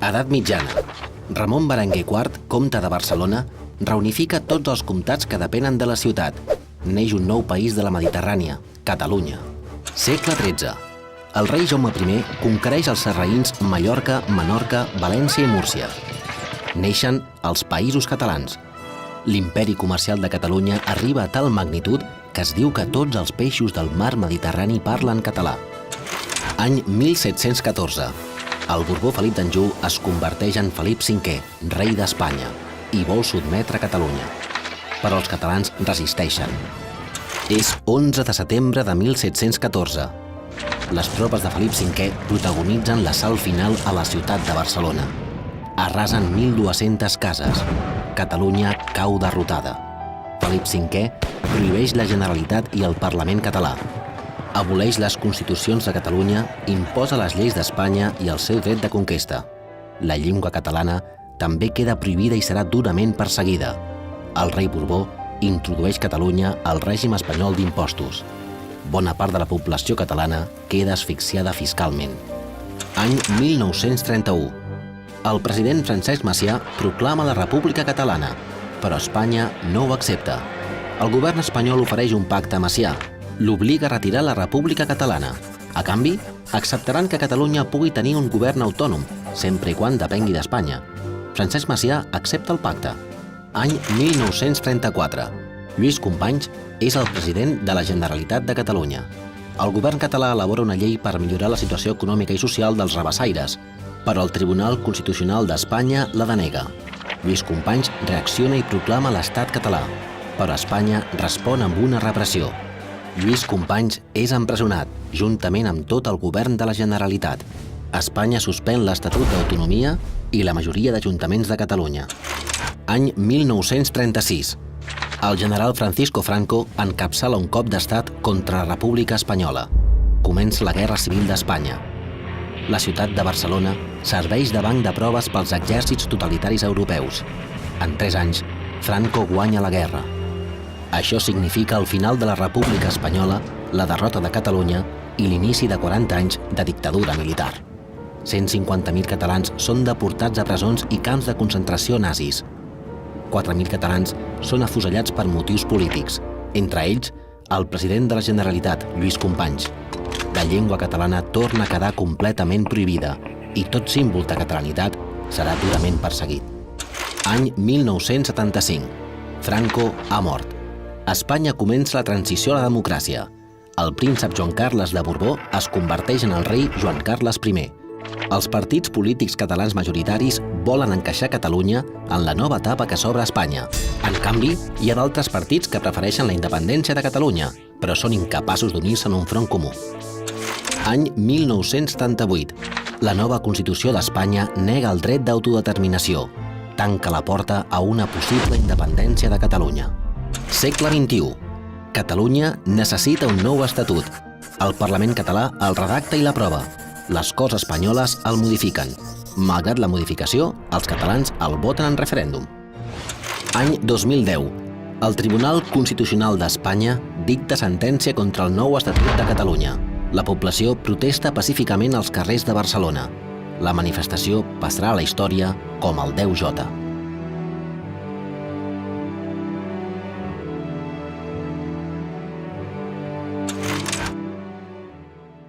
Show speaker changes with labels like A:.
A: Edat mitjana. Ramon Berenguer IV, comte de Barcelona, reunifica tots els comtats que depenen de la ciutat. Neix un nou país de la Mediterrània, Catalunya. Segle XIII. El rei Jaume I conquereix els sarraïns Mallorca, Menorca, València i Múrcia. Neixen els Països Catalans. L'imperi comercial de Catalunya arriba a tal magnitud que es diu que tots els peixos del mar Mediterrani parlen català. Any 1714. El Borbó Felip d'Anjou es converteix en Felip V, rei d'Espanya, i vol sotmetre Catalunya. Però els catalans resisteixen. És 11 de setembre de 1714. Les tropes de Felip V protagonitzen l'assalt final a la ciutat de Barcelona. Arrasen 1.200 cases. Catalunya cau derrotada. Felip V prohibeix la Generalitat i el Parlament català. Aboleix les constitucions de Catalunya, imposa les lleis d'Espanya i el seu dret de conquesta. La llengua catalana també queda prohibida i serà durament perseguida. El rei Borbó introdueix Catalunya al règim espanyol d'impostos. Bona part de la població catalana queda asfixiada fiscalment. Any 1931. El president Francesc Macià proclama la República Catalana, però Espanya no ho accepta. El govern espanyol ofereix un pacte a Macià, l'obliga a retirar la República Catalana. A canvi, acceptaran que Catalunya pugui tenir un govern autònom, sempre i quan depengui d'Espanya. Francesc Macià accepta el pacte. Any 1934. Lluís Companys és el president de la Generalitat de Catalunya. El govern català elabora una llei per millorar la situació econòmica i social dels rabassaires, però el Tribunal Constitucional d'Espanya la denega. Lluís Companys reacciona i proclama l'Estat català, però Espanya respon amb una repressió. Lluís Companys és empresonat, juntament amb tot el govern de la Generalitat. Espanya suspèn l'Estatut d'Autonomia i la majoria d'ajuntaments de Catalunya. Any 1936. El general Francisco Franco encapçala un cop d'estat contra la República Espanyola. Comença la Guerra Civil d'Espanya. La ciutat de Barcelona serveix de banc de proves pels exèrcits totalitaris europeus. En 3 anys, Franco guanya la guerra. Això significa el final de la República Espanyola, la derrota de Catalunya i l'inici de 40 anys de dictadura militar. 150.000 catalans són deportats a presons i camps de concentració nazis. 4.000 catalans són afusellats per motius polítics, entre ells el president de la Generalitat, Lluís Companys. La llengua catalana torna a quedar completament prohibida i tot símbol de catalanitat serà durament perseguit. Any 1975. Franco ha mort. Espanya comença la transició a la democràcia. El príncep Joan Carles de Borbó es converteix en el rei Joan Carles I. Els partits polítics catalans majoritaris volen encaixar Catalunya en la nova etapa que s'obre a Espanya. En canvi, hi ha d'altres partits que prefereixen la independència de Catalunya, però són incapaços d'unir-se en un front comú. Any 1978. La nova Constitució d'Espanya nega el dret d'autodeterminació. Tanca la porta a una possible independència de Catalunya. Segle XXI. Catalunya necessita un nou estatut. El Parlament català el redacta i l'aprova. Les Corts espanyoles el modifiquen. Malgrat la modificació, els catalans el voten en referèndum. Any 2010. El Tribunal Constitucional d'Espanya dicta sentència contra el nou Estatut de Catalunya. La població protesta pacíficament als carrers de Barcelona. La manifestació passarà a la història com el 10J.